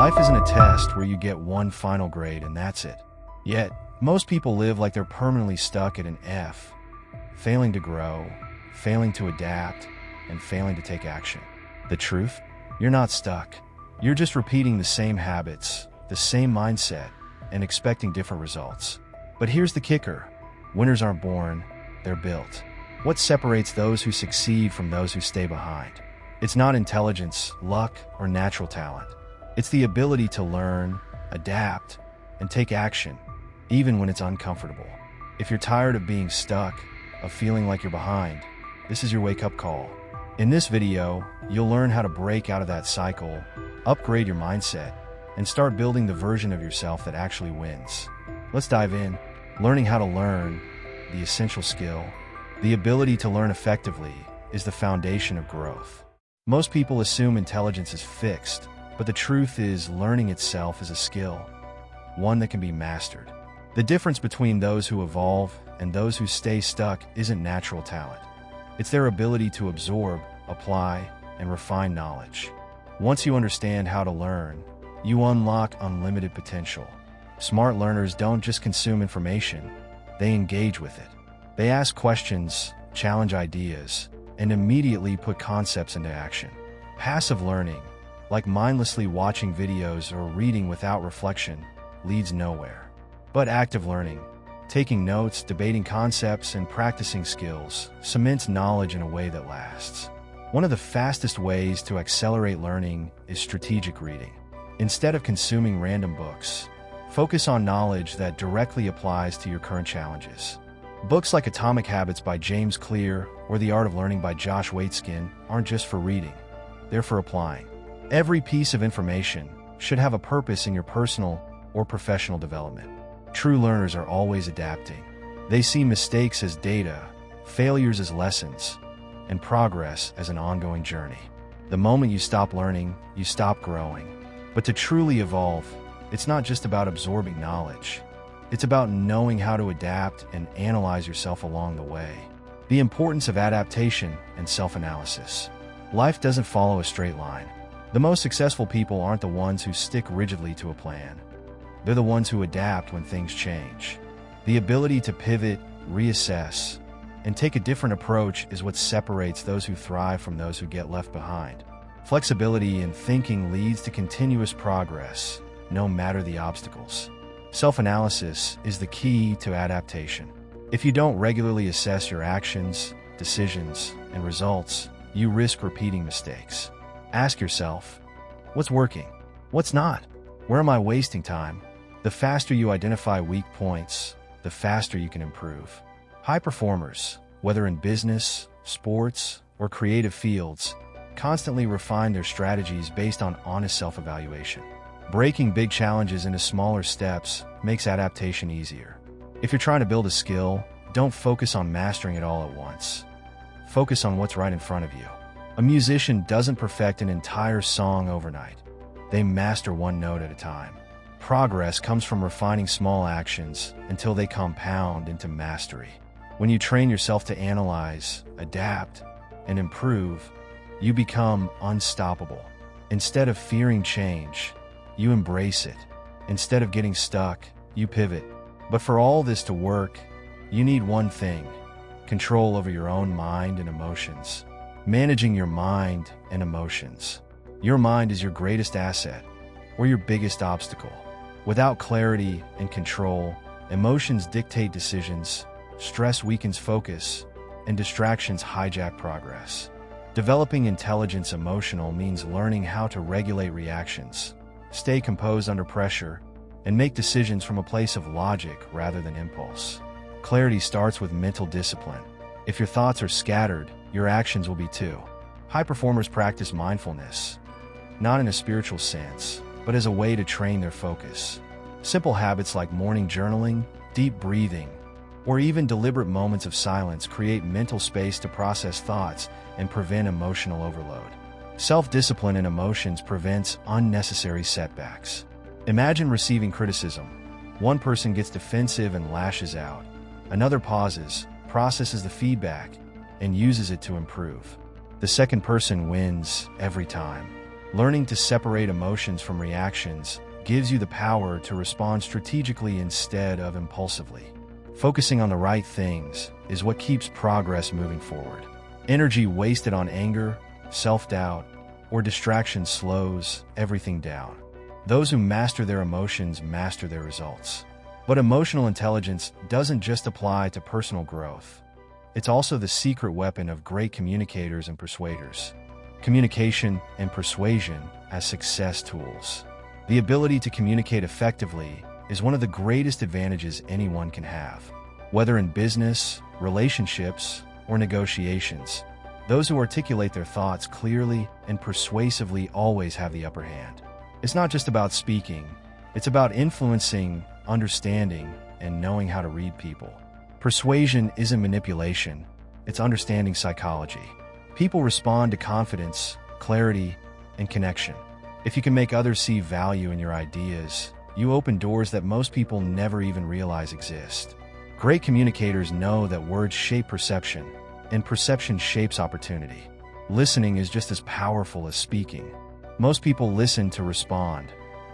Life isn't a test where you get one final grade and that's it. Yet, most people live like they're permanently stuck at an F, failing to grow, failing to adapt, and failing to take action. The truth? You're not stuck. You're just repeating the same habits, the same mindset, and expecting different results. But here's the kicker. Winners aren't born, they're built. What separates those who succeed from those who stay behind? It's not intelligence, luck, or natural talent. It's the ability to learn, adapt, and take action, even when it's uncomfortable. If you're tired of being stuck, of feeling like you're behind, this is your wake-up call. In this video, you'll learn how to break out of that cycle, upgrade your mindset, and start building the version of yourself that actually wins. Let's dive in. Learning how to learn, the essential skill. The ability to learn effectively is the foundation of growth. Most people assume intelligence is fixed, but the truth is learning itself is a skill, one that can be mastered. The difference between those who evolve and those who stay stuck isn't natural talent. It's their ability to absorb, apply, and refine knowledge. Once you understand how to learn, you unlock unlimited potential. Smart learners don't just consume information, they engage with it. They ask questions, challenge ideas, and immediately put concepts into action. Passive learning, like mindlessly watching videos or reading without reflection, leads nowhere. But active learning, taking notes, debating concepts, and practicing skills, cements knowledge in a way that lasts. One of the fastest ways to accelerate learning is strategic reading. Instead of consuming random books, focus on knowledge that directly applies to your current challenges. Books like Atomic Habits by James Clear or The Art of Learning by Josh Waitzkin aren't just for reading, they're for applying. Every piece of information should have a purpose in your personal or professional development. True learners are always adapting. They see mistakes as data, failures as lessons, and progress as an ongoing journey. The moment you stop learning, you stop growing. But to truly evolve, it's not just about absorbing knowledge. It's about knowing how to adapt and analyze yourself along the way. The importance of adaptation and self-analysis. Life doesn't follow a straight line. The most successful people aren't the ones who stick rigidly to a plan. They're the ones who adapt when things change. The ability to pivot, reassess, and take a different approach is what separates those who thrive from those who get left behind. Flexibility in thinking leads to continuous progress, no matter the obstacles. Self-analysis is the key to adaptation. If you don't regularly assess your actions, decisions, and results, you risk repeating mistakes. Ask yourself, what's working? What's not? Where am I wasting time? The faster you identify weak points, the faster you can improve. High performers, whether in business, sports, or creative fields, constantly refine their strategies based on honest self-evaluation. Breaking big challenges into smaller steps makes adaptation easier. If you're trying to build a skill, don't focus on mastering it all at once. Focus on what's right in front of you. A musician doesn't perfect an entire song overnight. They master one note at a time. Progress comes from refining small actions until they compound into mastery. When you train yourself to analyze, adapt, and improve, you become unstoppable. Instead of fearing change, you embrace it. Instead of getting stuck, you pivot. But for all this to work, you need one thing: control over your own mind and emotions. Managing your mind and emotions. Your mind is your greatest asset, or your biggest obstacle. Without clarity and control, emotions dictate decisions, stress weakens focus, and distractions hijack progress. Developing intelligence emotional means learning how to regulate reactions, stay composed under pressure, and make decisions from a place of logic rather than impulse. Clarity starts with mental discipline. If your thoughts are scattered, your actions will be too. High performers practice mindfulness, not in a spiritual sense, but as a way to train their focus. Simple habits like morning journaling, deep breathing, or even deliberate moments of silence create mental space to process thoughts and prevent emotional overload. Self-discipline in emotions prevents unnecessary setbacks. Imagine receiving criticism. One person gets defensive and lashes out. Another pauses, processes the feedback, and uses it to improve. The second person wins every time. Learning to separate emotions from reactions gives you the power to respond strategically instead of impulsively. Focusing on the right things is what keeps progress moving forward. Energy wasted on anger, self-doubt, or distraction slows everything down. Those who master their emotions master their results. But emotional intelligence doesn't just apply to personal growth. It's also the secret weapon of great communicators and persuaders. Communication and persuasion as success tools. The ability to communicate effectively is one of the greatest advantages anyone can have. Whether in business, relationships, or negotiations, those who articulate their thoughts clearly and persuasively always have the upper hand. It's not just about speaking, it's about influencing, understanding, and knowing how to read people. Persuasion isn't manipulation, it's understanding psychology. People respond to confidence, clarity, and connection. If you can make others see value in your ideas, you open doors that most people never even realize exist. Great communicators know that words shape perception, and perception shapes opportunity. Listening is just as powerful as speaking. Most people listen to respond.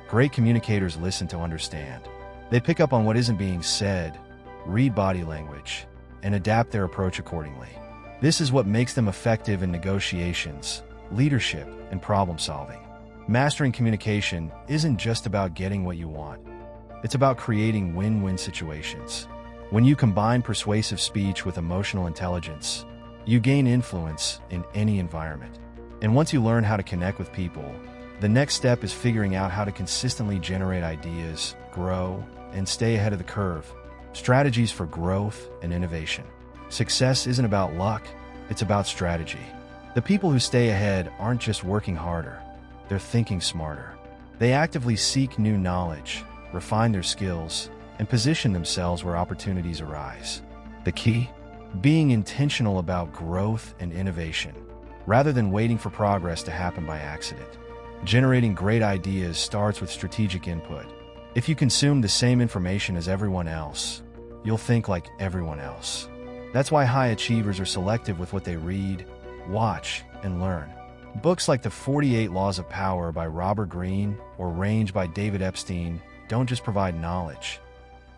Great communicators listen to understand. They pick up on what isn't being said, read body language, and adapt their approach accordingly. This is what makes them effective in negotiations, leadership, and problem solving. Mastering communication isn't just about getting what you want. It's about creating win-win situations. When you combine persuasive speech with emotional intelligence, you gain influence in any environment. And once you learn how to connect with people, the next step is figuring out how to consistently generate ideas, grow, and stay ahead of the curve. Strategies for growth and innovation. Success isn't about luck, it's about strategy. The people who stay ahead aren't just working harder, they're thinking smarter. They actively seek new knowledge, refine their skills, and position themselves where opportunities arise. The key? Being intentional about growth and innovation, rather than waiting for progress to happen by accident. Generating great ideas starts with strategic input. If you consume the same information as everyone else, you'll think like everyone else. That's why high achievers are selective with what they read, watch, and learn. Books like The 48 Laws of Power by Robert Greene or Range by David Epstein don't just provide knowledge.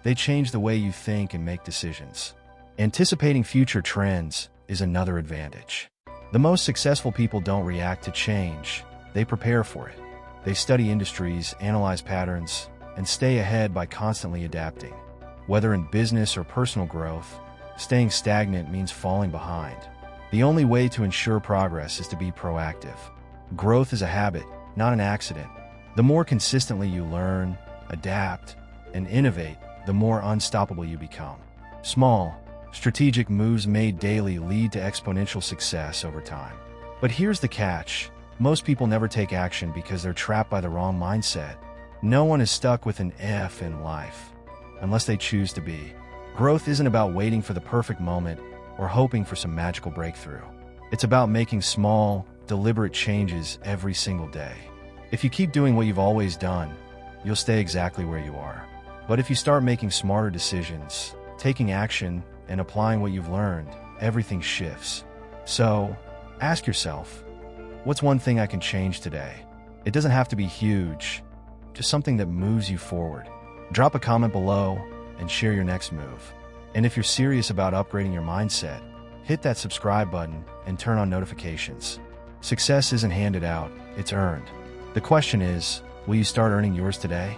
They change the way you think and make decisions. Anticipating future trends is another advantage. The most successful people don't react to change, they prepare for it. They study industries, analyze patterns, and stay ahead by constantly adapting. Whether in business or personal growth, staying stagnant means falling behind. The only way to ensure progress is to be proactive. Growth is a habit, not an accident. The more consistently you learn, adapt, and innovate, the more unstoppable you become. Small, strategic moves made daily lead to exponential success over time. But here's the catch. Most people never take action because they're trapped by the wrong mindset. No one is stuck with an F in life, unless they choose to be. Growth isn't about waiting for the perfect moment or hoping for some magical breakthrough. It's about making small, deliberate changes every single day. If you keep doing what you've always done, you'll stay exactly where you are. But if you start making smarter decisions, taking action, and applying what you've learned, everything shifts. So, ask yourself, what's one thing I can change today? It doesn't have to be huge, just something that moves you forward. Drop a comment below and share your next move. And if you're serious about upgrading your mindset, hit that subscribe button and turn on notifications. Success isn't handed out, it's earned. The question is, will you start earning yours today?